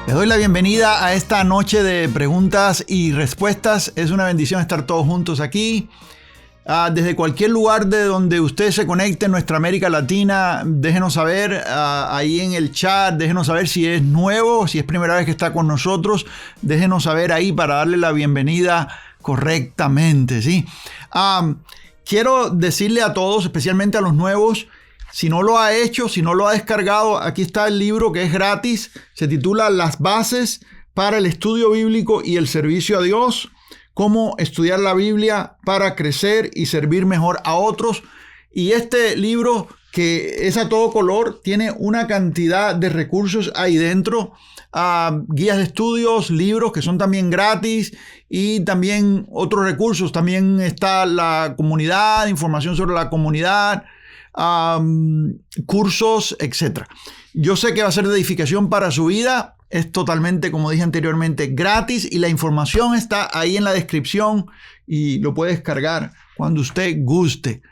Les doy la bienvenida a esta noche de preguntas y respuestas. Es una bendición estar todos juntos aquí. Desde cualquier lugar de donde usted se conecte en nuestra América Latina, déjenos saber ahí en el chat, déjenos saber si es nuevo, si es primera vez que está con nosotros, déjenos saber ahí para darle la bienvenida correctamente, ¿sí? Quiero decirle a todos, especialmente a los nuevos, si no lo ha hecho, si no lo ha descargado, aquí está el libro que es gratis. Se titula Las bases para el estudio bíblico y el servicio a Dios. Cómo estudiar la Biblia para crecer y servir mejor a otros. Y este libro, que es a todo color, tiene una cantidad de recursos ahí dentro. Guías de estudios, libros que son también gratis y también otros recursos. También está la comunidad, información sobre la comunidad, cursos, etc. Yo sé que va a ser de edificación para su vida. Es totalmente, como dije anteriormente, gratis y la información está ahí en la descripción y lo puede descargar cuando usted guste.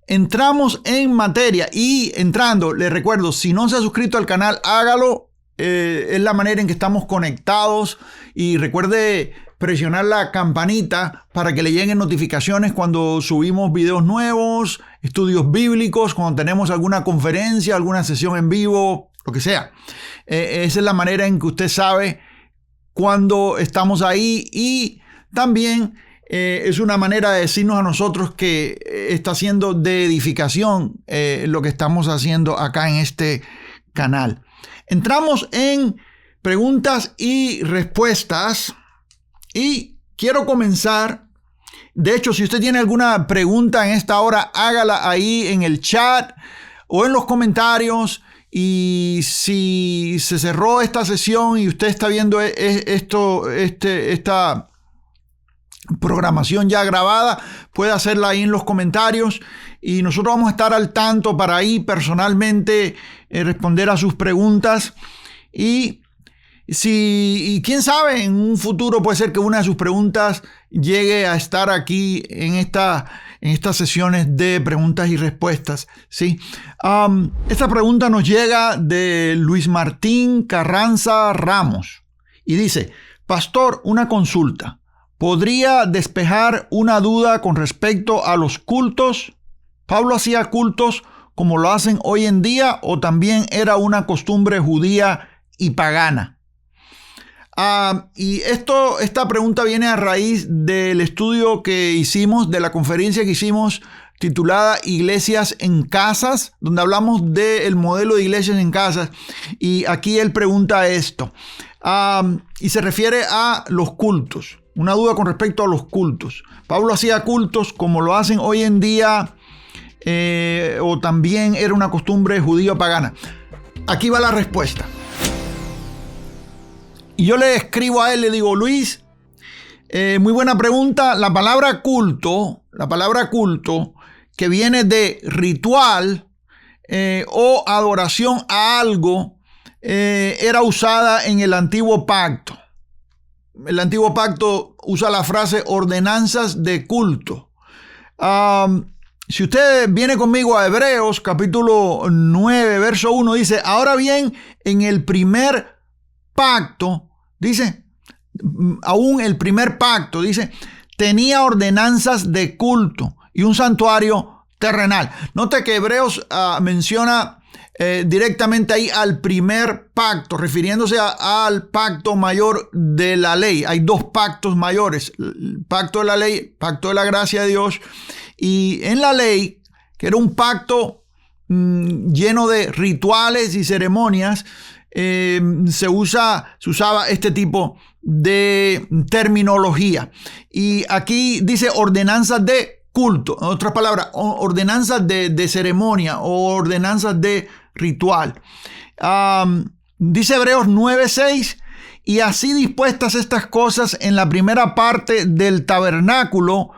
Entramos en materia y entrando, les recuerdo, si no se ha suscrito al canal, hágalo. Es la manera en que estamos conectados y recuerde presionar la campanita para que le lleguen notificaciones cuando subimos videos nuevos, estudios bíblicos, cuando tenemos alguna conferencia, alguna sesión en vivo, lo que sea. Esa es la manera en que usted sabe cuando estamos ahí y también es una manera de decirnos a nosotros que está siendo de edificación lo que estamos haciendo acá en este canal. Entramos en preguntas y respuestas y quiero comenzar. De hecho, si usted tiene alguna pregunta en esta hora, hágala ahí en el chat o en los comentarios. Y si se cerró esta sesión y usted está viendo esta programación ya grabada, puede hacerla ahí en los comentarios y nosotros vamos a estar al tanto para ahí personalmente responder a sus preguntas. Y quién sabe, en un futuro puede ser que una de sus preguntas llegue a estar aquí en estas sesiones de preguntas y respuestas, ¿sí? Esta pregunta nos llega de Luis Martín Carranza Ramos y dice: Pastor, una consulta. ¿Podría despejar una duda con respecto a los cultos? ¿Pablo hacía cultos como lo hacen hoy en día o también era una costumbre judía y pagana? Y esta pregunta viene a raíz del estudio que hicimos, de la conferencia que hicimos titulada Iglesias en Casas, donde hablamos del modelo de iglesias en casas. Y aquí él pregunta esto, y se refiere a los cultos. Una duda con respecto a los cultos. ¿Pablo hacía cultos como lo hacen hoy en día o también era una costumbre judía pagana? Aquí va la respuesta. Y yo le escribo a él, le digo: Luis, muy buena pregunta. La palabra culto, que viene de ritual o adoración a algo, era usada en el Antiguo Pacto. El Antiguo Pacto usa la frase ordenanzas de culto. Si usted viene conmigo a Hebreos capítulo 9, verso 1, dice: ahora bien, en el primer pacto, dice, aún el primer pacto, dice, tenía ordenanzas de culto y un santuario terrenal. Note que Hebreos menciona directamente ahí al primer pacto, refiriéndose al pacto mayor de la ley. Hay dos pactos mayores: el pacto de la ley, pacto de la gracia de Dios. Y en la ley, que era un pacto lleno de rituales y ceremonias, se usaba este tipo de terminología. Y aquí dice ordenanzas de culto, en otras palabras, ordenanzas de ceremonia o ordenanzas de ritual. Dice Hebreos 9:6: y así dispuestas estas cosas, en la primera parte del tabernáculo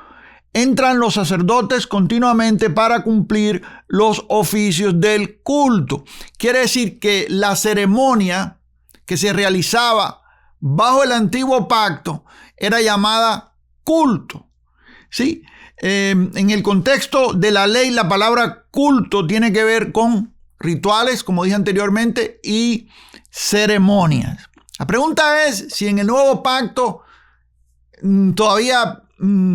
entran los sacerdotes continuamente para cumplir los oficios del culto. Quiere decir que la ceremonia que se realizaba bajo el antiguo pacto era llamada culto, ¿sí? En el contexto de la ley, la palabra culto tiene que ver con rituales, como dije anteriormente, y ceremonias. La pregunta es si en el nuevo pacto todavía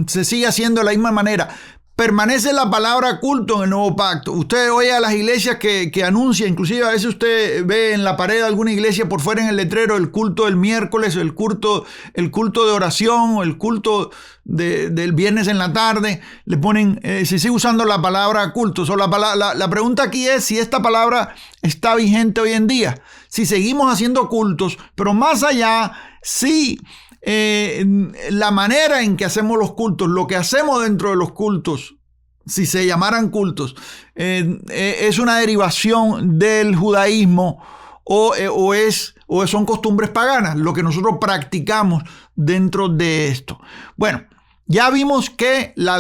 se sigue haciendo de la misma manera. Permanece la palabra culto en el nuevo pacto. Usted oye a las iglesias que anuncian, inclusive a veces usted ve en la pared de alguna iglesia por fuera en el letrero el culto del miércoles, el culto de oración o el culto del viernes en la tarde. Le ponen, se sigue usando la palabra culto. La pregunta aquí es si esta palabra está vigente hoy en día. Si seguimos haciendo cultos, pero más allá, si la manera en que hacemos los cultos, lo que hacemos dentro de los cultos, si se llamaran cultos, es una derivación del judaísmo o son costumbres paganas, lo que nosotros practicamos dentro de esto. Bueno, ya vimos que en la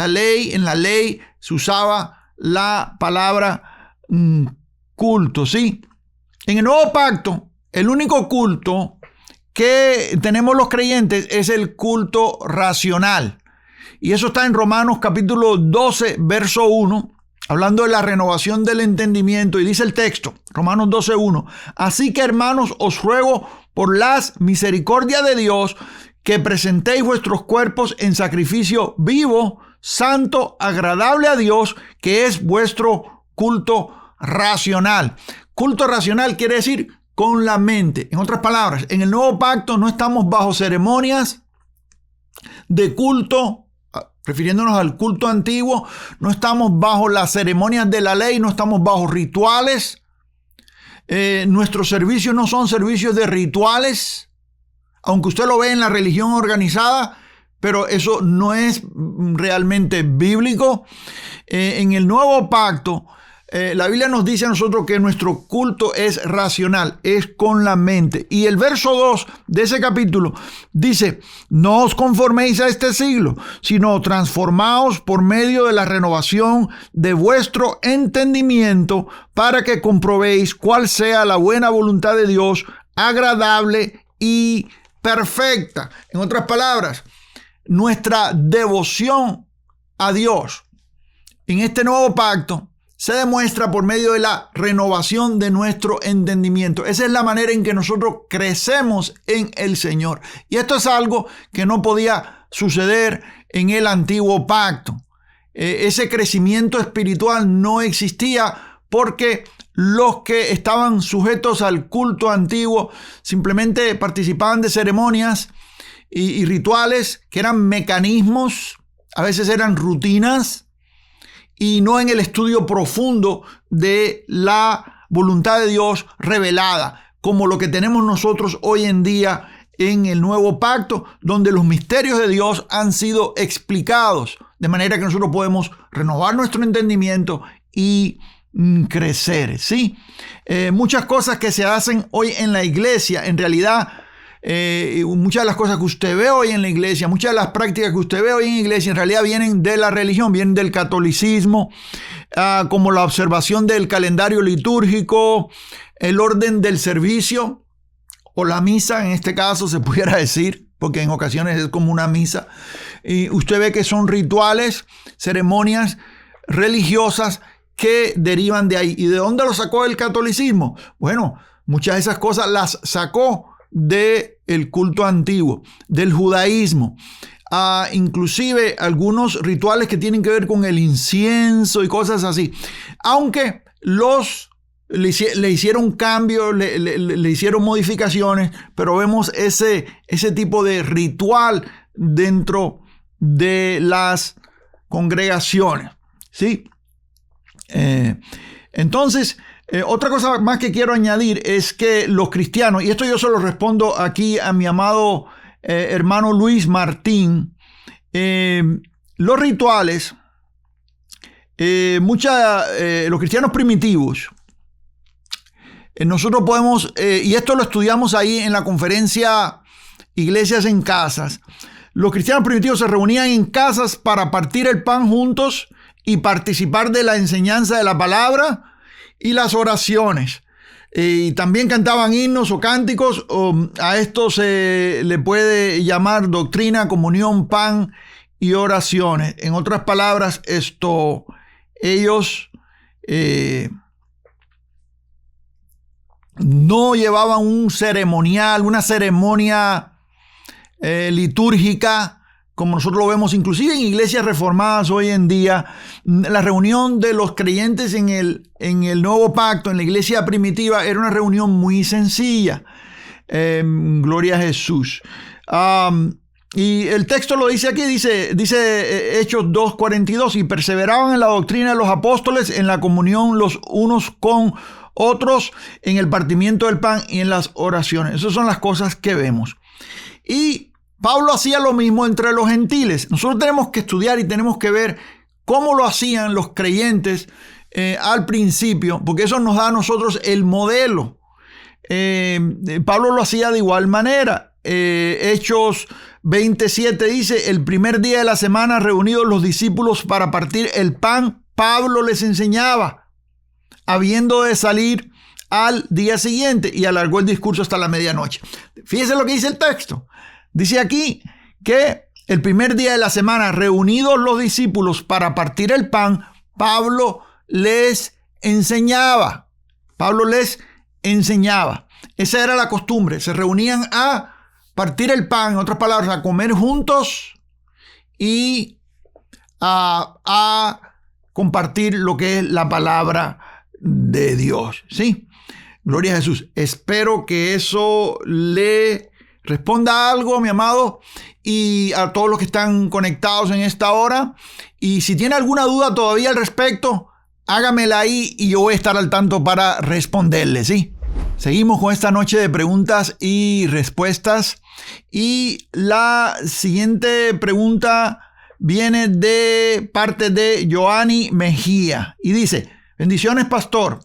ley se usaba la palabra culto, ¿sí? En el nuevo pacto, el único culto que tenemos los creyentes es el culto racional. Y eso está en Romanos capítulo 12, verso 1, hablando de la renovación del entendimiento. Y dice el texto, Romanos 12, 1. Así que, hermanos, os ruego por las misericordias de Dios que presentéis vuestros cuerpos en sacrificio vivo, santo, agradable a Dios, que es vuestro culto racional. Culto racional quiere decir con la mente. En otras palabras, en el nuevo pacto no estamos bajo ceremonias de culto, refiriéndonos al culto antiguo, no estamos bajo las ceremonias de la ley, no estamos bajo rituales. Nuestros servicios no son servicios de rituales, aunque usted lo ve en la religión organizada, pero eso no es realmente bíblico. En el nuevo pacto, la Biblia nos dice a nosotros que nuestro culto es racional, es con la mente. Y el verso 2 de ese capítulo dice, no os conforméis a este siglo, sino transformaos por medio de la renovación de vuestro entendimiento para que comprobéis cuál sea la buena voluntad de Dios, agradable y perfecta. En otras palabras, nuestra devoción a Dios en este nuevo pacto se demuestra por medio de la renovación de nuestro entendimiento. Esa es la manera en que nosotros crecemos en el Señor. Y esto es algo que no podía suceder en el antiguo pacto. Ese crecimiento espiritual no existía porque los que estaban sujetos al culto antiguo simplemente participaban de ceremonias y rituales que eran mecanismos, a veces eran rutinas, y no en el estudio profundo de la voluntad de Dios revelada, como lo que tenemos nosotros hoy en día en el nuevo pacto, donde los misterios de Dios han sido explicados, de manera que nosotros podemos renovar nuestro entendimiento y crecer, ¿sí? Muchas cosas que se hacen hoy en la iglesia, en realidad, muchas de las cosas que usted ve hoy en la iglesia, muchas de las prácticas que usted ve hoy en la iglesia en realidad vienen de la religión, vienen del catolicismo, como la observación del calendario litúrgico, el orden del servicio o la misa, en este caso se pudiera decir, porque en ocasiones es como una misa, y usted ve que son rituales, ceremonias religiosas que derivan de ahí. ¿Y de dónde lo sacó el catolicismo? Bueno, muchas de esas cosas las sacó del culto antiguo, del judaísmo, inclusive algunos rituales que tienen que ver con el incienso y cosas así, aunque le hicieron cambios, le hicieron modificaciones, pero vemos ese tipo de ritual dentro de las congregaciones, ¿sí? Entonces, otra cosa más que quiero añadir es que los cristianos, y esto yo se lo respondo aquí a mi amado hermano Luis Martín, los rituales, los cristianos primitivos, nosotros podemos, y esto lo estudiamos ahí en la conferencia Iglesias en Casas, los cristianos primitivos se reunían en casas para partir el pan juntos y participar de la enseñanza de la palabra y las oraciones. Y también cantaban himnos o cánticos. A esto se le puede llamar doctrina, comunión, pan y oraciones. En otras palabras, ellos no llevaban un ceremonial, una ceremonia litúrgica, como nosotros lo vemos inclusive en iglesias reformadas hoy en día. La reunión de los creyentes en el Nuevo Pacto, en la iglesia primitiva, era una reunión muy sencilla. Gloria a Jesús. Y el texto lo dice aquí, dice Hechos 2:42, y perseveraban en la doctrina de los apóstoles, en la comunión los unos con otros, en el partimiento del pan y en las oraciones. Esas son las cosas que vemos. Y Pablo hacía lo mismo entre los gentiles. Nosotros tenemos que estudiar y tenemos que ver cómo lo hacían los creyentes al principio, porque eso nos da a nosotros el modelo. Pablo lo hacía de igual manera. Hechos 27 dice: el primer día de la semana, reunidos los discípulos para partir el pan, Pablo les enseñaba, habiendo de salir al día siguiente, y alargó el discurso hasta la medianoche. Fíjese lo que dice el texto. Dice aquí que el primer día de la semana, reunidos los discípulos para partir el pan, Pablo les enseñaba. Pablo les enseñaba. Esa era la costumbre. Se reunían a partir el pan, en otras palabras, a comer juntos y a compartir lo que es la palabra de Dios. ¿Sí? Gloria a Jesús. Espero que eso le responda algo, mi amado, y a todos los que están conectados en esta hora. Y si tiene alguna duda todavía al respecto, hágamela ahí y yo voy a estar al tanto para responderle, ¿sí? Seguimos con esta noche de preguntas y respuestas. Y la siguiente pregunta viene de parte de Joanny Mejía. Y dice: bendiciones, pastor.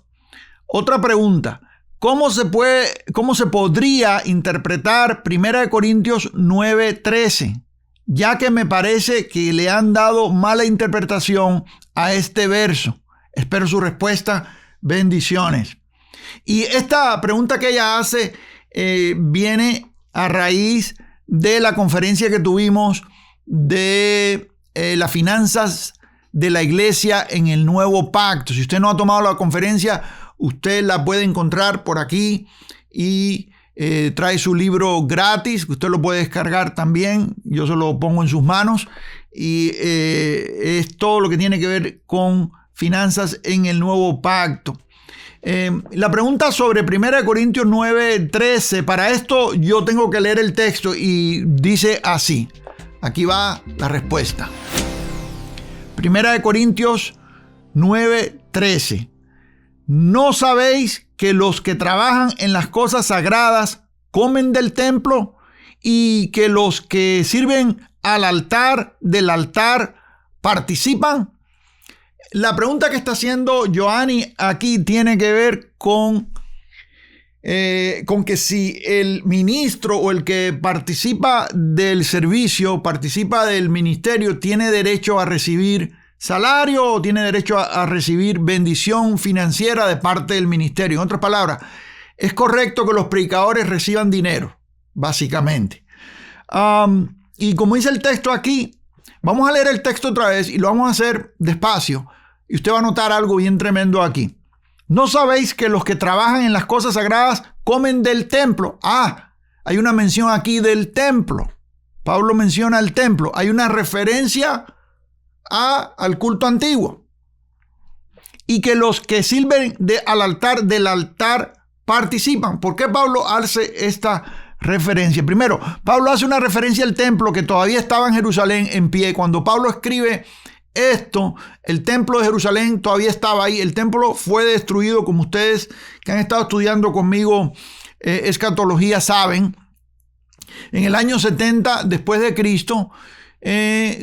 Otra pregunta. ¿Cómo se podría interpretar 1 Corintios 9:13? Ya que me parece que le han dado mala interpretación a este verso. Espero su respuesta. Bendiciones. Y esta pregunta que ella hace viene a raíz de la conferencia que tuvimos de las finanzas de la iglesia en el Nuevo Pacto. Si usted no ha tomado la conferencia, usted la puede encontrar por aquí y trae su libro gratis. Usted lo puede descargar también. Yo se lo pongo en sus manos. Y es todo lo que tiene que ver con finanzas en el Nuevo Pacto. La pregunta sobre 1 Corintios 9:13. Para esto yo tengo que leer el texto y dice así. Aquí va la respuesta. 1 Corintios 9:13. ¿No sabéis que los que trabajan en las cosas sagradas comen del templo y que los que sirven al altar del altar participan? La pregunta que está haciendo Joanny aquí tiene que ver con que si el ministro o el que participa del servicio, participa del ministerio, tiene derecho a recibir salario o tiene derecho a recibir bendición financiera de parte del ministerio. En otras palabras, es correcto que los predicadores reciban dinero, básicamente. Y como dice el texto aquí, vamos a leer el texto otra vez y lo vamos a hacer despacio. Y usted va a notar algo bien tremendo aquí. ¿No sabéis que los que trabajan en las cosas sagradas comen del templo? Hay una mención aquí del templo. Pablo menciona el templo. Hay una referencia al culto antiguo. Y que los que sirven al altar del altar participan. ¿Por qué Pablo hace esta referencia? Primero, Pablo hace una referencia al templo que todavía estaba en Jerusalén en pie. Cuando Pablo escribe esto, el templo de Jerusalén todavía estaba ahí. El templo fue destruido, como ustedes que han estado estudiando conmigo escatología saben, en el año 70 después de Cristo,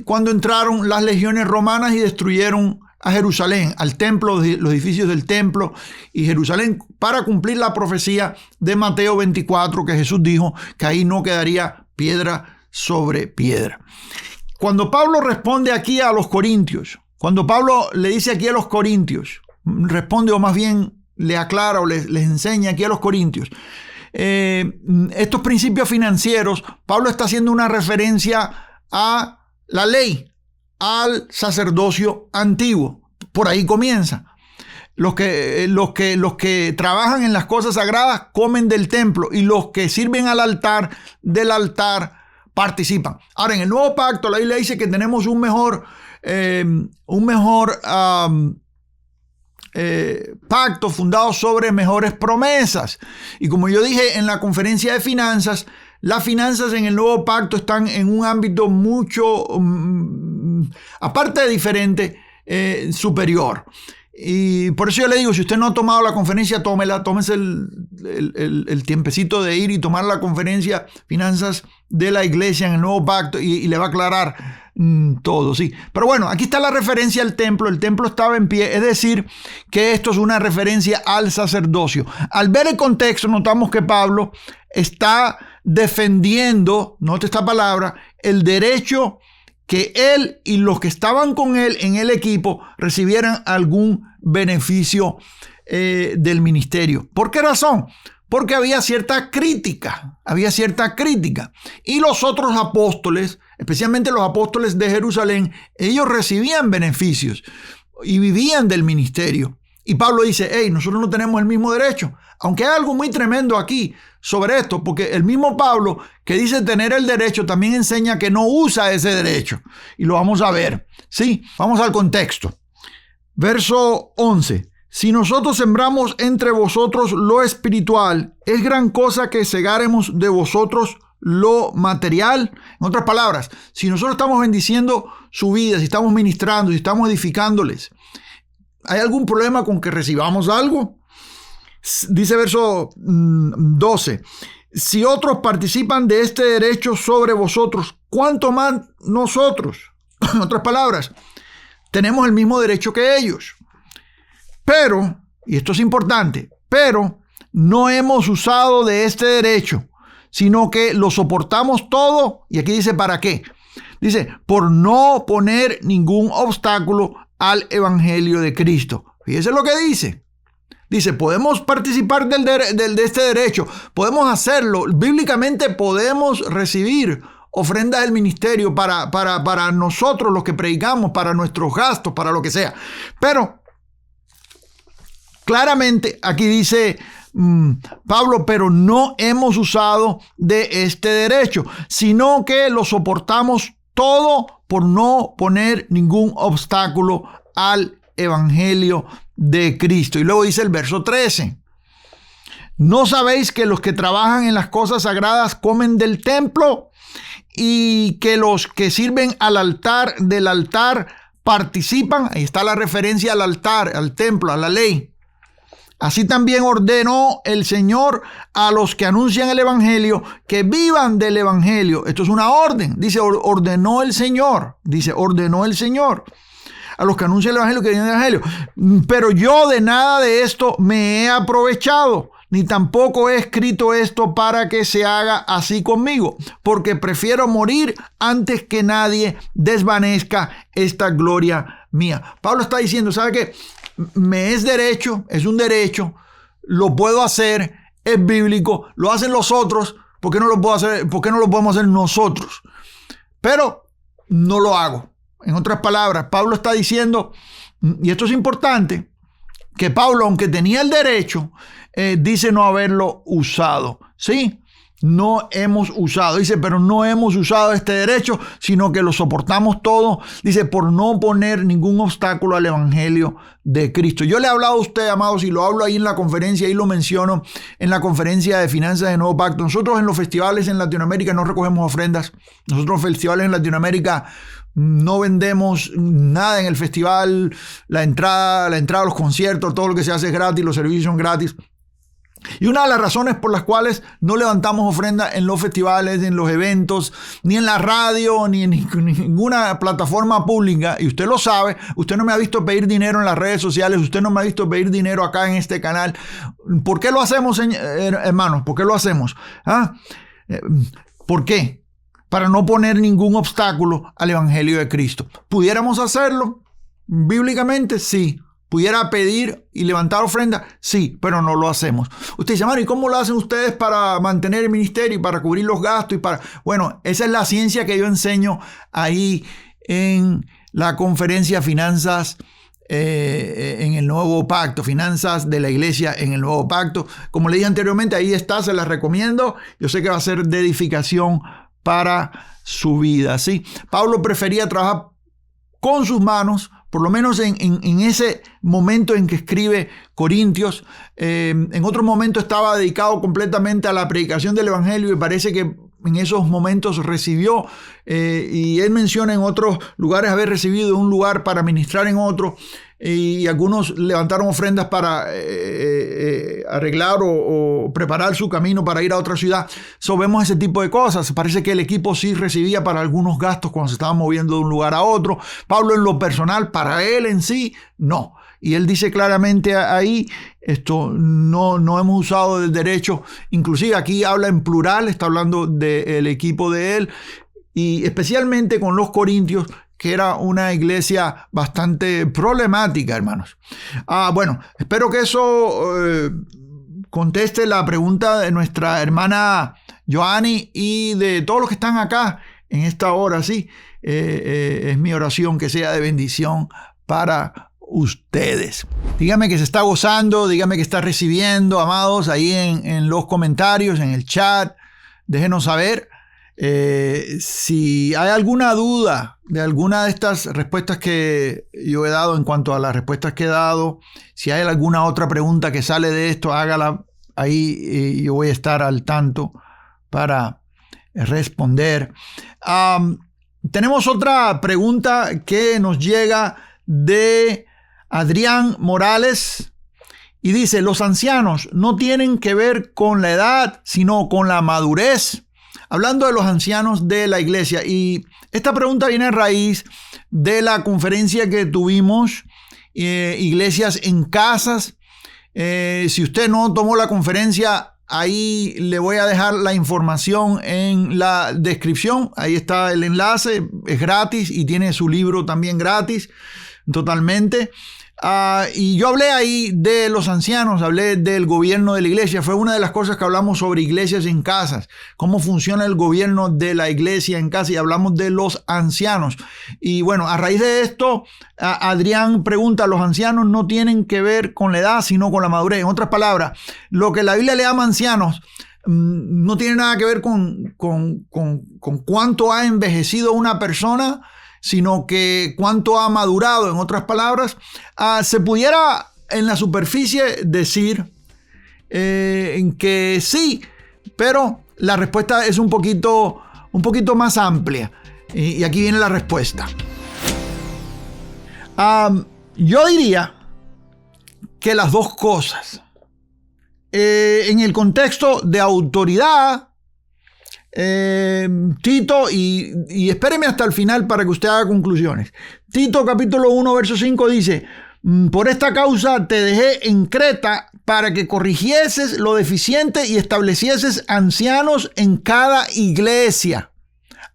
cuando entraron las legiones romanas y destruyeron a Jerusalén, al templo, los edificios del templo y Jerusalén, para cumplir la profecía de Mateo 24, que Jesús dijo que ahí no quedaría piedra sobre piedra. Cuando Pablo responde aquí a los corintios, cuando Pablo le dice aquí a los corintios, responde o más bien le aclara o les enseña aquí a los corintios, estos principios financieros, Pablo está haciendo una referencia a la ley, al sacerdocio antiguo. Por ahí comienza. Los que trabajan en las cosas sagradas comen del templo, y los que sirven al altar, del altar participan. Ahora, en el nuevo pacto, la Biblia dice que tenemos un mejor pacto fundado sobre mejores promesas. Y como yo dije en la conferencia de finanzas, las finanzas en el nuevo pacto están en un ámbito mucho, aparte de diferente, superior. Y por eso yo le digo, si usted no ha tomado la conferencia, tómese el tiempecito de ir y tomar la conferencia Finanzas de la Iglesia en el Nuevo Pacto, y le va a aclarar todo, sí. Pero bueno, aquí está la referencia al templo. El templo estaba en pie, es decir, que esto es una referencia al sacerdocio. Al ver el contexto, notamos que Pablo está defendiendo, note esta palabra, el derecho que él y los que estaban con él en el equipo recibieran algún beneficio del ministerio. ¿Por qué razón? Porque había cierta crítica. Y los otros apóstoles, especialmente los apóstoles de Jerusalén, ellos recibían beneficios y vivían del ministerio. Y Pablo dice, hey, nosotros no tenemos el mismo derecho. Aunque hay algo muy tremendo aquí sobre esto, porque el mismo Pablo que dice tener el derecho también enseña que no usa ese derecho. Y lo vamos a ver. Sí, vamos al contexto. Verso 11. Si nosotros sembramos entre vosotros lo espiritual, ¿es gran cosa que segáremos de vosotros lo material? En otras palabras, si nosotros estamos bendiciendo su vida, si estamos ministrando, si estamos edificándoles, ¿hay algún problema con que recibamos algo? Dice verso 12, si otros participan de este derecho sobre vosotros, ¿cuánto más nosotros? En otras palabras, tenemos el mismo derecho que ellos. Pero, y esto es importante, pero no hemos usado de este derecho, sino que lo soportamos todo. Y aquí dice, ¿para qué? Dice, por no poner ningún obstáculo al evangelio de Cristo. Fíjese lo que dice. Dice, podemos participar de este derecho, podemos hacerlo. Bíblicamente podemos recibir ofrendas del ministerio para nosotros los que predicamos, para nuestros gastos, para lo que sea. Pero claramente aquí dice Pablo, pero no hemos usado de este derecho, sino que lo soportamos todo por no poner ningún obstáculo al evangelio de Cristo. Y luego dice el verso 13, ¿no sabéis que los que trabajan en las cosas sagradas comen del templo y que los que sirven al altar del altar participan? Ahí está la referencia al altar, al templo, a la ley. Así también ordenó el Señor a los que anuncian el evangelio que vivan del evangelio. Esto es una orden. Dice, ordenó el Señor. Dice, ordenó el Señor a los que anuncian el evangelio que vivan del evangelio. Pero yo de nada de esto me he aprovechado, ni tampoco he escrito esto para que se haga así conmigo, porque prefiero morir antes que nadie desvanezca esta gloria mía. Pablo está diciendo, ¿sabe qué? Me es derecho, es un derecho, lo puedo hacer, es bíblico, lo hacen los otros, ¿por qué no lo puedo hacer? ¿Por qué no lo podemos hacer nosotros? Pero no lo hago. En otras palabras, Pablo está diciendo, y esto es importante, que Pablo, aunque tenía el derecho, dice no haberlo usado. ¿Sí? No hemos usado. Dice, pero no hemos usado este derecho, sino que lo soportamos todo. Dice, por no poner ningún obstáculo al evangelio de Cristo. Yo le he hablado a usted, amados, y lo hablo ahí en la conferencia, y lo menciono en la conferencia de finanzas de Nuevo Pacto. Nosotros en los festivales en Latinoamérica no recogemos ofrendas. Nosotros en los festivales en Latinoamérica no vendemos nada en el festival. La entrada a los conciertos, todo lo que se hace es gratis, los servicios son gratis. Y una de las razones por las cuales no levantamos ofrenda en los festivales, en los eventos, ni en la radio, ni en ninguna plataforma pública, y usted lo sabe, usted no me ha visto pedir dinero en las redes sociales, usted no me ha visto pedir dinero acá en este canal. ¿Por qué lo hacemos, hermanos? ¿Por qué lo hacemos? ¿Por qué? Para no poner ningún obstáculo al evangelio de Cristo. ¿Pudiéramos hacerlo? Bíblicamente, sí. ¿Pudiera pedir y levantar ofrenda? Sí, pero no lo hacemos. Usted dice, hermano, ¿y cómo lo hacen ustedes para mantener el ministerio y para cubrir los gastos? Bueno, esa es la ciencia que yo enseño ahí en la conferencia Finanzas en el nuevo pacto, finanzas de la iglesia en el nuevo pacto. Como le dije anteriormente, ahí está, se las recomiendo. Yo sé que va a ser de edificación para su vida, ¿sí? Pablo prefería trabajar con sus manos, por lo menos en ese momento en que escribe Corintios. En otro momento estaba dedicado completamente a la predicación del evangelio y parece que en esos momentos recibió, y él menciona en otros lugares haber recibido un lugar para ministrar en otro, y algunos levantaron ofrendas para arreglar o preparar su camino para ir a otra ciudad. Vemos ese tipo de cosas. Parece que el equipo sí recibía para algunos gastos cuando se estaba moviendo de un lugar a otro. Pablo en lo personal, para él en sí, no. Y él dice claramente ahí, esto no hemos usado el derecho, inclusive aquí habla en plural, está hablando del equipo de él, y especialmente con los corintios, que era una iglesia bastante problemática, hermanos. Bueno, espero que eso conteste la pregunta de nuestra hermana Joanny y de todos los que están acá en esta hora, sí. Es mi oración que sea de bendición para ustedes. Dígame que se está gozando, dígame que está recibiendo, amados, ahí en los comentarios, en el chat. Déjenos saber si hay alguna duda de alguna de estas respuestas que yo he dado. En cuanto a las respuestas que he dado, si hay alguna otra pregunta que sale de esto, hágala ahí y yo voy a estar al tanto para responder. Tenemos otra pregunta que nos llega de Adrián Morales y dice: los ancianos no tienen que ver con la edad, sino con la madurez. Hablando de los ancianos de la iglesia, y esta pregunta viene a raíz de la conferencia que tuvimos, Iglesias en Casas. Si usted no tomó la conferencia, ahí le voy a dejar la información en la descripción. Ahí está el enlace, es gratis y tiene su libro también gratis, totalmente. Y yo hablé ahí de los ancianos, hablé del gobierno de la iglesia. Fue una de las cosas que hablamos sobre iglesias en casas, cómo funciona el gobierno de la iglesia en casa, y hablamos de los ancianos. Y bueno, a raíz de esto, Adrián pregunta: los ancianos no tienen que ver con la edad, sino con la madurez. En otras palabras, lo que la Biblia le llama ancianos no tiene nada que ver con cuánto ha envejecido una persona, sino que cuánto ha madurado. En otras palabras, se pudiera en la superficie decir que sí, pero la respuesta es un poquito más amplia. Y aquí viene la respuesta. Yo diría que las dos cosas. En el contexto de autoridad, Tito, y espéreme hasta el final para que usted haga conclusiones. Tito capítulo 1 verso 5 dice: por esta causa te dejé en Creta para que corrigieses lo deficiente y establecieses ancianos en cada iglesia,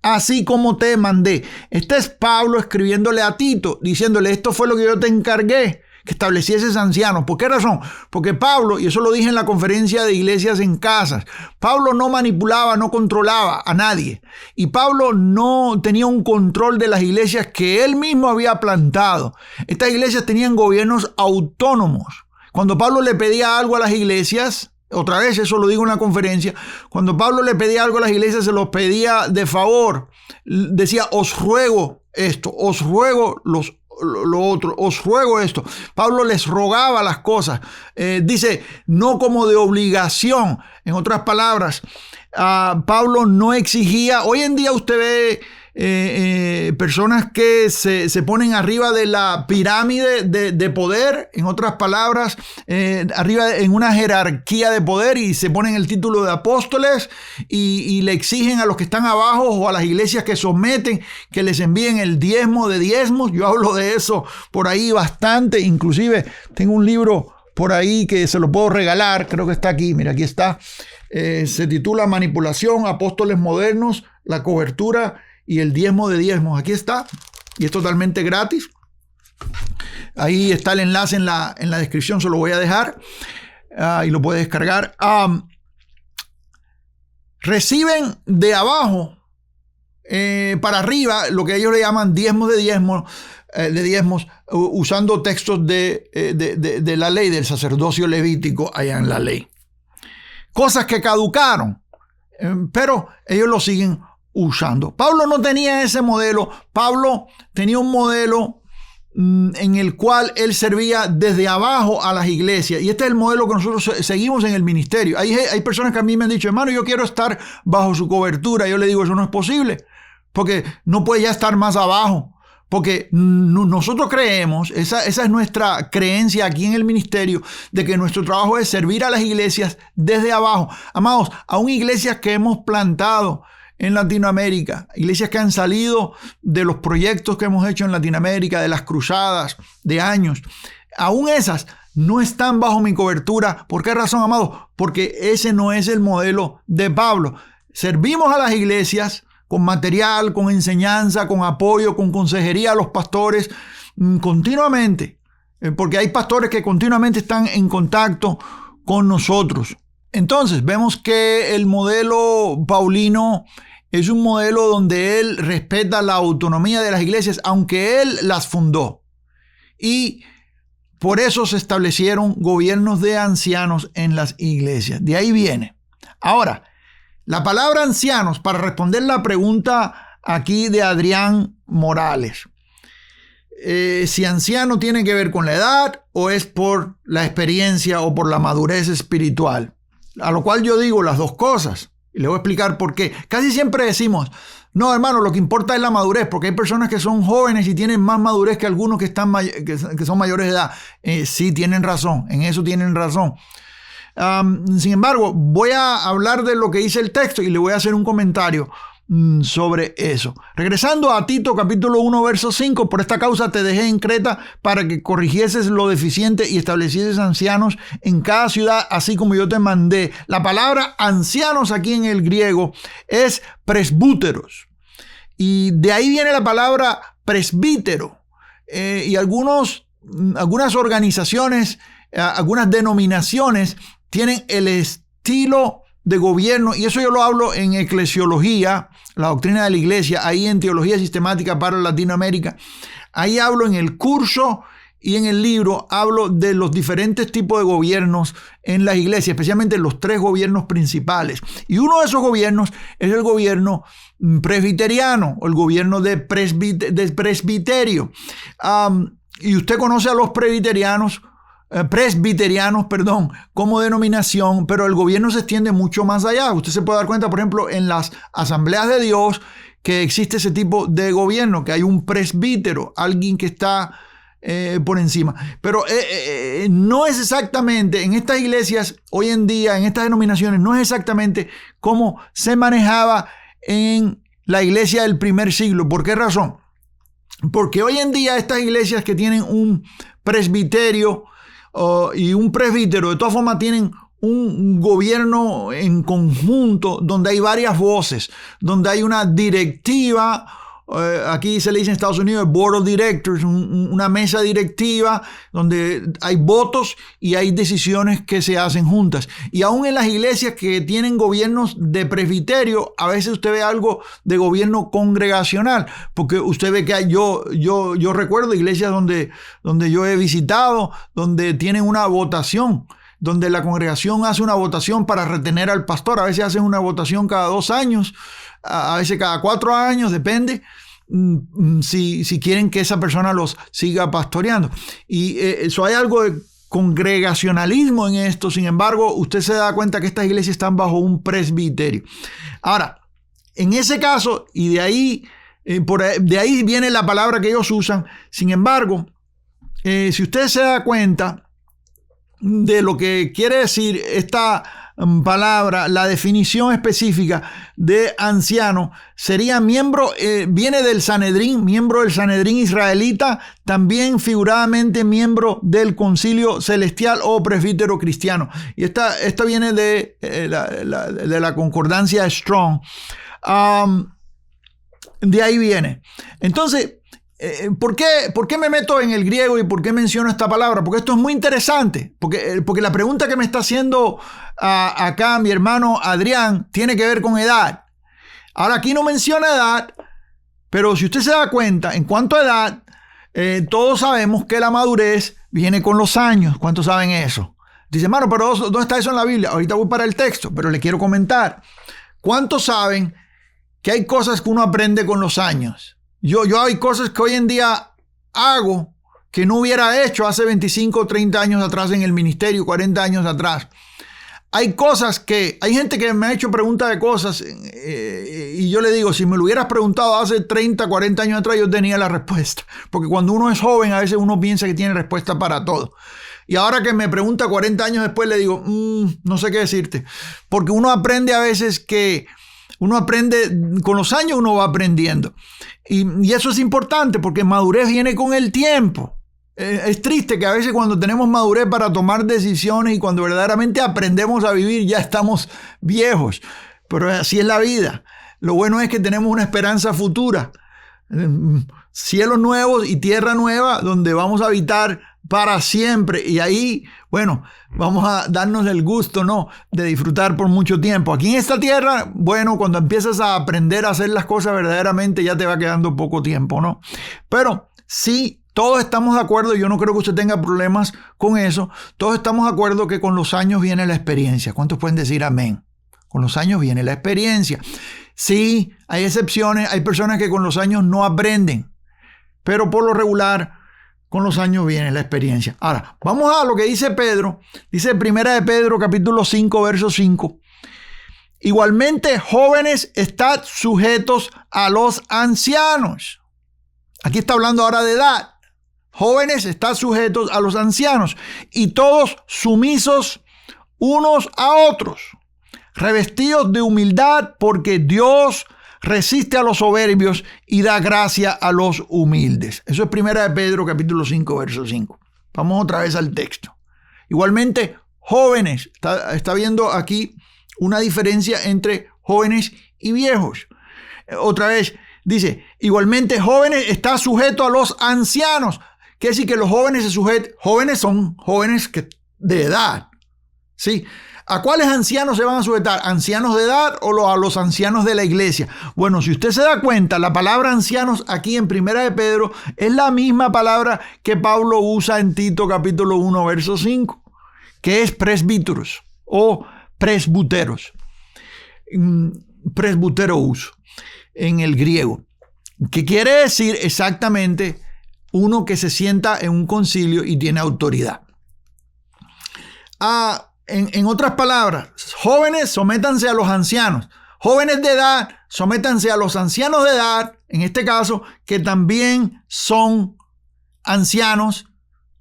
así como te mandé. Este es Pablo escribiéndole a Tito, diciéndole: esto fue lo que yo te encargué, que establecieses ancianos. ¿Por qué razón? Porque Pablo, y eso lo dije en la conferencia de Iglesias en Casas, Pablo no manipulaba, no controlaba a nadie. Y Pablo no tenía un control de las iglesias que él mismo había plantado. Estas iglesias tenían gobiernos autónomos. Cuando Pablo le pedía algo a las iglesias, otra vez eso lo digo en la conferencia, cuando Pablo le pedía algo a las iglesias, se los pedía de favor. Decía: os ruego esto, os ruego lo otro, os ruego esto. Pablo les rogaba las cosas. Dice: no como de obligación. En otras palabras, Pablo no exigía. Hoy en día usted ve personas que se ponen arriba de la pirámide de poder, en otras palabras, arriba en una jerarquía de poder, y se ponen el título de apóstoles y le exigen a los que están abajo o a las iglesias que someten que les envíen el diezmo de diezmos. Yo hablo de eso por ahí bastante, inclusive tengo un libro por ahí que se lo puedo regalar, creo que está aquí, mira, aquí está. Se titula Manipulación, Apóstoles Modernos, la cobertura y el diezmo de diezmos. Aquí está, y es totalmente gratis. Ahí está el enlace en la descripción, se lo voy a dejar y lo puede descargar. Reciben de abajo para arriba lo que ellos le llaman diezmos de diezmos. de diezmos usando textos de la ley, del sacerdocio levítico allá en la ley. Cosas que caducaron, pero ellos lo siguen usando. Pablo no tenía ese modelo. Pablo tenía un modelo en el cual él servía desde abajo a las iglesias. Y este es el modelo que nosotros seguimos en el ministerio. Hay personas que a mí me han dicho, hermano, yo quiero estar bajo su cobertura. Yo le digo, eso no es posible, porque no puede ya estar más abajo. Porque nosotros creemos, esa es nuestra creencia aquí en el ministerio, de que nuestro trabajo es servir a las iglesias desde abajo. Amados, aún iglesias que hemos plantado en Latinoamérica, iglesias que han salido de los proyectos que hemos hecho en Latinoamérica, de las cruzadas de años, aún esas no están bajo mi cobertura. ¿Por qué razón, amados? Porque ese no es el modelo de Pablo. Servimos a las iglesias con material, con enseñanza, con apoyo, con consejería a los pastores, continuamente, porque hay pastores que continuamente están en contacto con nosotros. Entonces, vemos que el modelo paulino es un modelo donde él respeta la autonomía de las iglesias, aunque él las fundó. Y por eso se establecieron gobiernos de ancianos en las iglesias. De ahí viene. Ahora, la palabra ancianos, para responder la pregunta aquí de Adrián Morales, si anciano tiene que ver con la edad o es por la experiencia o por la madurez espiritual. A lo cual yo digo las dos cosas. Y le voy a explicar por qué. Casi siempre decimos, no, hermano, lo que importa es la madurez, porque hay personas que son jóvenes y tienen más madurez que algunos que son mayores de edad. Sí, tienen razón, en eso tienen razón. Sin embargo, voy a hablar de lo que dice el texto y le voy a hacer un comentario sobre eso. Regresando a Tito capítulo 1 verso 5, por esta causa te dejé en Creta para que corrigieses lo deficiente y establecieses ancianos en cada ciudad, así como yo te mandé. La palabra ancianos aquí en el griego es presbúteros, y de ahí viene la palabra presbítero. Y algunas organizaciones, algunas denominaciones tienen el estilo de gobierno, y eso yo lo hablo en Eclesiología, la doctrina de la iglesia, ahí en Teología Sistemática para Latinoamérica. Ahí hablo en el curso y en el libro, hablo de los diferentes tipos de gobiernos en las iglesias, especialmente los 3 gobiernos principales. Y uno de esos gobiernos es el gobierno presbiteriano, o el gobierno de presbiterio. Y usted conoce a los presbiterianos como denominación, pero el gobierno se extiende mucho más allá. Usted se puede dar cuenta, por ejemplo, en las asambleas de Dios, que existe ese tipo de gobierno, que hay un presbítero, alguien que está por encima. Pero no es exactamente, en estas iglesias hoy en día, en estas denominaciones, no es exactamente como se manejaba en la iglesia del primer siglo. ¿Por qué razón? Porque hoy en día estas iglesias que tienen un presbiterio y un presbítero, de todas formas tienen un gobierno en conjunto donde hay varias voces, donde hay una directiva, aquí se le dice en Estados Unidos Board of Directors, una mesa directiva donde hay votos y hay decisiones que se hacen juntas. Y aún en las iglesias que tienen gobiernos de presbiterio, a veces usted ve algo de gobierno congregacional, porque usted ve que yo recuerdo iglesias donde yo he visitado, donde tienen una votación, donde la congregación hace una votación para retener al pastor. A veces hacen una votación cada 2 años, a veces cada 4 años, depende si quieren que esa persona los siga pastoreando. Y eso, hay algo de congregacionalismo en esto. Sin embargo, usted se da cuenta que estas iglesias están bajo un presbiterio. Ahora, en ese caso, y de ahí viene la palabra que ellos usan. Sin embargo, si usted se da cuenta de lo que quiere decir esta palabra, la definición específica de anciano sería miembro, viene del Sanedrín, miembro del Sanedrín israelita, también figuradamente miembro del concilio celestial o presbítero cristiano. Y esta viene de la concordancia Strong. De ahí viene. Entonces, ¿por qué me meto en el griego y por qué menciono esta palabra? Porque esto es muy interesante. Porque la pregunta que me está haciendo acá mi hermano Adrián tiene que ver con edad. Ahora, aquí no menciona edad, pero si usted se da cuenta, en cuanto a edad, todos sabemos que la madurez viene con los años. ¿Cuántos saben eso? Dice, hermano, pero ¿dónde está eso en la Biblia? Ahorita voy para el texto, pero le quiero comentar. ¿Cuántos saben que hay cosas que uno aprende con los años? Yo hay cosas que hoy en día hago que no hubiera hecho hace 25 o 30 años atrás en el ministerio, 40 años atrás. Hay cosas que, hay gente que me ha hecho preguntas de cosas y yo le digo, si me lo hubieras preguntado hace 30, 40 años atrás, yo tenía la respuesta. Porque cuando uno es joven, a veces uno piensa que tiene respuesta para todo. Y ahora que me pregunta 40 años después, le digo, no sé qué decirte. Porque uno aprende a veces con los años uno va aprendiendo. Y eso es importante porque madurez viene con el tiempo. Es triste que a veces cuando tenemos madurez para tomar decisiones y cuando verdaderamente aprendemos a vivir ya estamos viejos. Pero así es la vida. Lo bueno es que tenemos una esperanza futura. Cielos nuevos y tierra nueva donde vamos a habitar para siempre. Y ahí, bueno, vamos a darnos el gusto, ¿no?, de disfrutar por mucho tiempo. Aquí en esta tierra, bueno, cuando empiezas a aprender a hacer las cosas verdaderamente ya te va quedando poco tiempo, ¿no? Pero sí, todos estamos de acuerdo, yo no creo que usted tenga problemas con eso. Todos estamos de acuerdo que con los años viene la experiencia. ¿Cuántos pueden decir amén? Con los años viene la experiencia. Sí, hay excepciones, hay personas que con los años no aprenden, pero por lo regular, con los años viene la experiencia. Ahora, vamos a lo que dice Pedro. Dice 1 de Pedro, capítulo 5, verso 5. Igualmente, jóvenes, estad sujetos a los ancianos. Aquí está hablando ahora de edad. Jóvenes, estad sujetos a los ancianos y todos sumisos unos a otros, revestidos de humildad, porque Dios resiste a los soberbios y da gracia a los humildes. Eso es 1 de Pedro, capítulo 5, verso 5. Vamos otra vez al texto. Igualmente, jóvenes, está viendo aquí una diferencia entre jóvenes y viejos. Otra vez, dice, igualmente, jóvenes, está sujeto a los ancianos. Quiere decir que los jóvenes se sujetan. Jóvenes son jóvenes de edad. ¿Sí? ¿A cuáles ancianos se van a sujetar? ¿Ancianos de edad o a los ancianos de la iglesia? Bueno, si usted se da cuenta, la palabra ancianos aquí en 1 de Pedro es la misma palabra que Pablo usa en Tito capítulo 1, verso 5, que es presbíteros o presbuteros. Presbuteros en el griego, que quiere decir exactamente uno que se sienta en un concilio y tiene autoridad. En otras palabras, jóvenes, sométanse a los ancianos. Jóvenes de edad, sométanse a los ancianos de edad, en este caso, que también son ancianos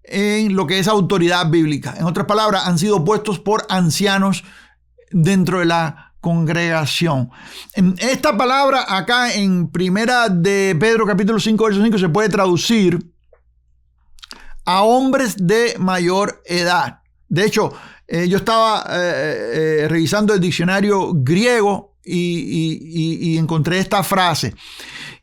en lo que es autoridad bíblica. En otras palabras, han sido puestos por ancianos dentro de la congregación. Esta palabra acá en 1 de Pedro capítulo 5, verso 5 se puede traducir a hombres de mayor edad. De hecho, yo estaba revisando el diccionario griego y encontré esta frase.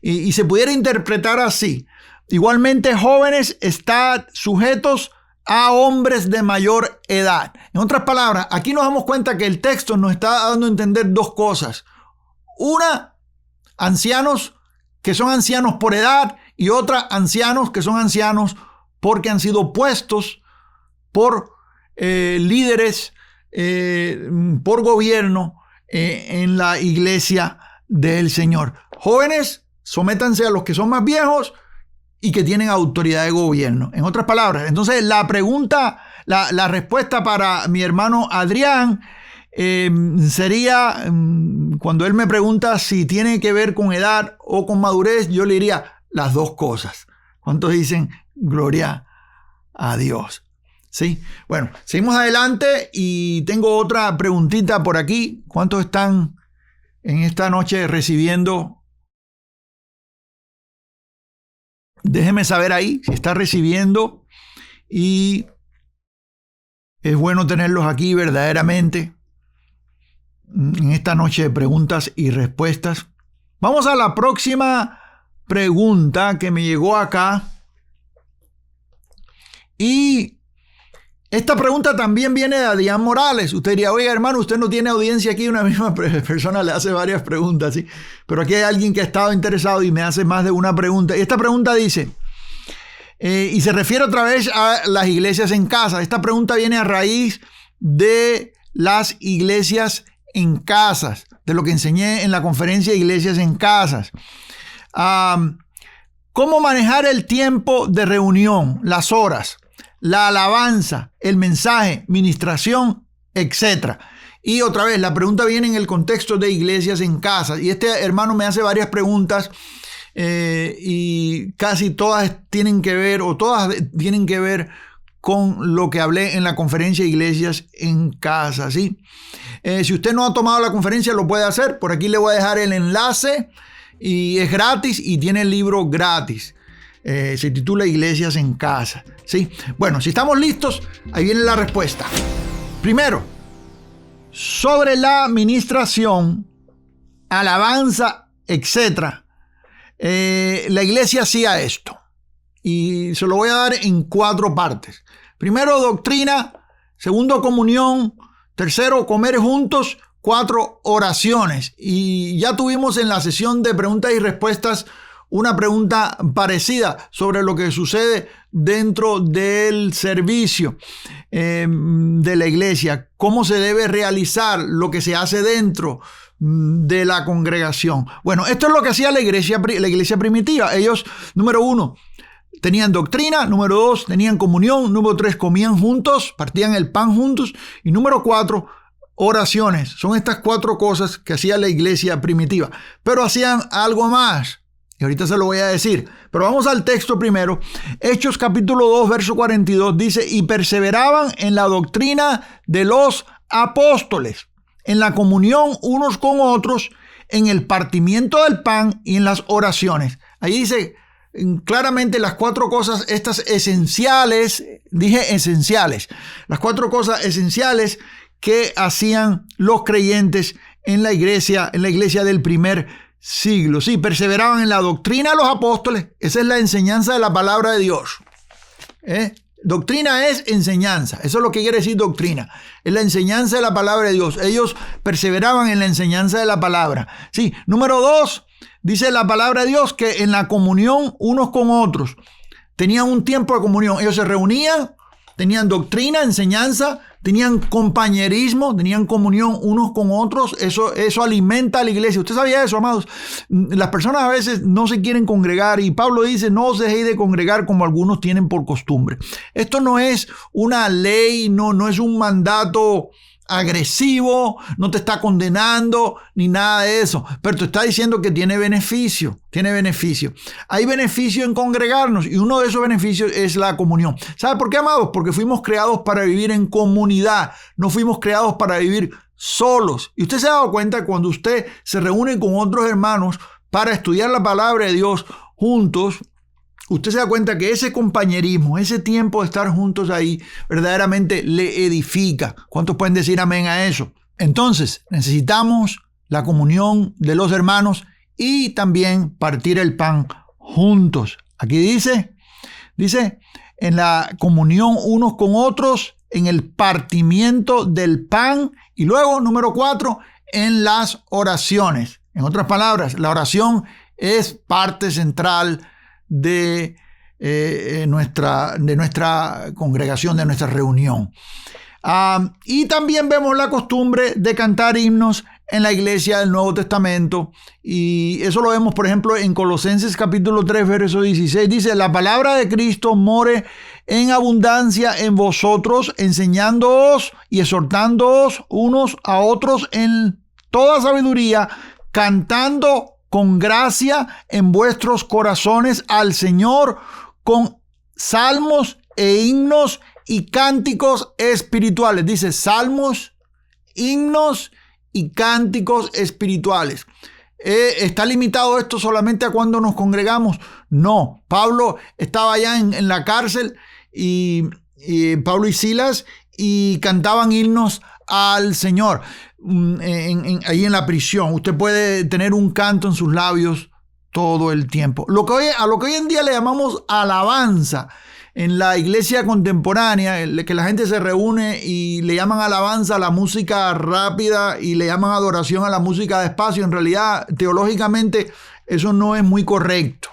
Y se pudiera interpretar así. Igualmente, jóvenes, estad sujetos a hombres de mayor edad. En otras palabras, aquí nos damos cuenta que el texto nos está dando a entender dos cosas. Una, ancianos que son ancianos por edad, y otra, ancianos que son ancianos porque han sido puestos por líderes, por gobierno en la iglesia del Señor. Jóvenes, sométanse a los que son más viejos y que tienen autoridad de gobierno. En otras palabras, entonces la pregunta, la respuesta para mi hermano Adrián sería, cuando él me pregunta si tiene que ver con edad o con madurez, yo le diría las dos cosas. ¿Cuántos dicen gloria a Dios? ¿Sí? Bueno, seguimos adelante y tengo otra preguntita por aquí. ¿Cuántos están en esta noche recibiendo? Déjeme saber ahí si está recibiendo, y es bueno tenerlos aquí verdaderamente en esta noche de preguntas y respuestas. Vamos a la próxima pregunta que me llegó acá, y esta pregunta también viene de Adrián Morales. Usted diría, oiga hermano, usted no tiene audiencia aquí, una misma persona le hace varias preguntas, ¿sí? Pero aquí hay alguien que ha estado interesado y me hace más de una pregunta. Y esta pregunta dice, Y se refiere otra vez a las iglesias en casa. Esta pregunta viene a raíz de las iglesias en casas, de lo que enseñé en la conferencia de iglesias en casas. ¿Cómo manejar el tiempo de reunión, las horas, la alabanza, el mensaje, ministración, etcétera? Y otra vez, la pregunta viene en el contexto de iglesias en casas. Y este hermano me hace varias preguntas y casi todas tienen que ver, o todas tienen que ver con lo que hablé en la conferencia de iglesias en casa, ¿sí? Si usted no ha tomado la conferencia, lo puede hacer. Por aquí le voy a dejar el enlace y es gratis y tiene el libro gratis. Se titula Iglesias en Casa, ¿sí? Bueno, si estamos listos, ahí viene la respuesta. Primero, sobre la administración, alabanza, etcétera, la iglesia hacía esto. Y se lo voy a dar en 4 partes. Primero, doctrina. Segundo, comunión. Tercero, comer juntos. 4, oraciones. Y ya tuvimos en la sesión de preguntas y respuestas una pregunta parecida sobre lo que sucede dentro del servicio de la iglesia. Cómo se debe realizar lo que se hace dentro de la congregación. Bueno, esto es lo que hacía la iglesia primitiva. Ellos, número 1, tenían doctrina. Número 2, tenían comunión. Número 3, comían juntos, partían el pan juntos. Y número 4, oraciones. Son estas 4 cosas que hacía la iglesia primitiva. Pero hacían algo más. Y ahorita se lo voy a decir. Pero vamos al texto primero. Hechos capítulo 2, verso 42 dice: y perseveraban en la doctrina de los apóstoles, en la comunión unos con otros, en el partimiento del pan y en las oraciones. Ahí dice claramente las 4 cosas, estas esenciales, dije esenciales, las 4 cosas esenciales que hacían los creyentes en la iglesia del primer siglo. Sí, perseveraban en la doctrina de los apóstoles. Esa es la enseñanza de la palabra de Dios. Doctrina es enseñanza. Eso es lo que quiere decir doctrina. Es la enseñanza de la palabra de Dios. Ellos perseveraban en la enseñanza de la palabra. Sí, número 2, dice la palabra de Dios que en la comunión unos con otros. Tenían un tiempo de comunión. Ellos se reunían, tenían doctrina, enseñanza, tenían compañerismo, tenían comunión unos con otros. Eso alimenta a la iglesia. ¿Usted sabía eso, amados? Las personas a veces no se quieren congregar y Pablo dice: no os dejéis de congregar como algunos tienen por costumbre. Esto no es una ley, no es un mandato agresivo, no te está condenando ni nada de eso, pero te está diciendo que tiene beneficio. Hay beneficio en congregarnos y uno de esos beneficios es la comunión. ¿Sabe por qué, amados? Porque fuimos creados para vivir en comunidad, no fuimos creados para vivir solos. Y usted se ha dado cuenta cuando usted se reúne con otros hermanos para estudiar la palabra de Dios juntos, usted se da cuenta que ese compañerismo, ese tiempo de estar juntos ahí, verdaderamente le edifica. ¿Cuántos pueden decir amén a eso? Entonces, necesitamos la comunión de los hermanos y también partir el pan juntos. Aquí dice, en la comunión unos con otros, en el partimiento del pan y luego, número 4, en las oraciones. En otras palabras, la oración es parte central de nuestra congregación, de nuestra reunión. Y también vemos la costumbre de cantar himnos en la iglesia del Nuevo Testamento, y eso lo vemos, por ejemplo, en Colosenses capítulo 3, verso 16. Dice: la palabra de Cristo more en abundancia en vosotros, enseñándoos y exhortándoos unos a otros en toda sabiduría, cantando con gracia en vuestros corazones al Señor, con salmos e himnos y cánticos espirituales. Dice salmos, himnos y cánticos espirituales. ¿Está limitado esto solamente a cuando nos congregamos? No. Pablo estaba allá en la cárcel y Pablo y Silas y cantaban himnos al Señor. Ahí en la prisión. Usted puede tener un canto en sus labios todo el tiempo. A lo que hoy en día le llamamos alabanza. En la iglesia contemporánea, que la gente se reúne y le llaman alabanza a la música rápida y le llaman adoración a la música despacio. En realidad, teológicamente, eso no es muy correcto.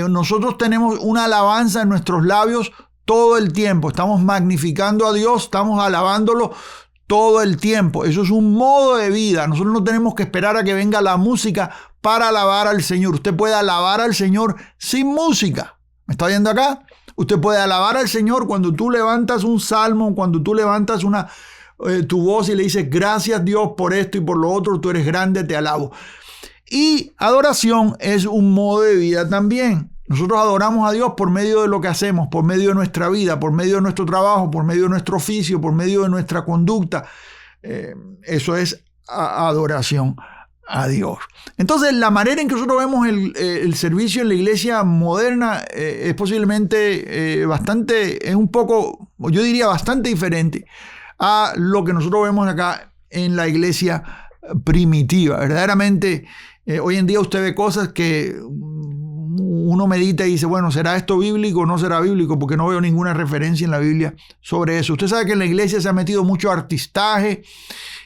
nosotros tenemos una alabanza en nuestros labios todo el tiempo. Estamos magnificando a Dios, estamos alabándolo todo el tiempo. Eso es un modo de vida. Nosotros no tenemos que esperar a que venga la música para alabar al Señor. Usted puede alabar al Señor sin música. ¿Me está viendo acá? Usted puede alabar al Señor cuando tú levantas un salmo, cuando tú levantas tu voz y le dices, gracias Dios por esto y por lo otro, tú eres grande, te alabo. Y adoración es un modo de vida también. Nosotros adoramos a Dios por medio de lo que hacemos, por medio de nuestra vida, por medio de nuestro trabajo, por medio de nuestro oficio, por medio de nuestra conducta. Eso es adoración a Dios. Entonces, la manera en que nosotros vemos el servicio en la iglesia moderna es posiblemente es un poco, yo diría bastante diferente a lo que nosotros vemos acá en la iglesia primitiva. Verdaderamente, hoy en día usted ve cosas que uno medita y dice, bueno, ¿será esto bíblico o no será bíblico? Porque no veo ninguna referencia en la Biblia sobre eso. Usted sabe que en la iglesia se ha metido mucho artistaje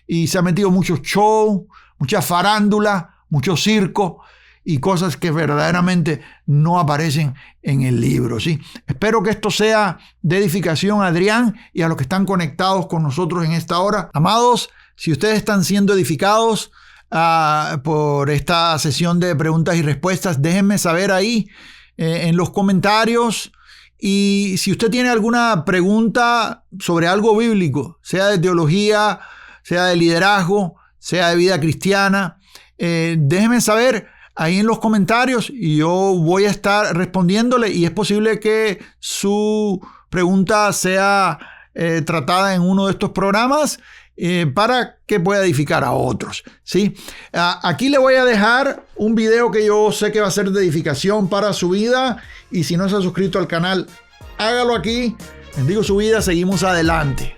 y se ha metido mucho show, mucha farándula, mucho circo y cosas que verdaderamente no aparecen en el libro, ¿sí? Espero que esto sea de edificación a Adrián y a los que están conectados con nosotros en esta hora. Amados, si ustedes están siendo edificados por esta sesión de preguntas y respuestas, déjenme saber ahí en los comentarios. Y si usted tiene alguna pregunta sobre algo bíblico, sea de teología, sea de liderazgo, sea de vida cristiana, déjeme saber ahí en los comentarios y yo voy a estar respondiéndole, y es posible que su pregunta sea tratada en uno de estos programas para que pueda edificar a otros, ¿sí? Aquí le voy a dejar un video que yo sé que va a ser de edificación para su vida, y si no se ha suscrito al canal, hágalo aquí. Bendigo su vida, seguimos adelante.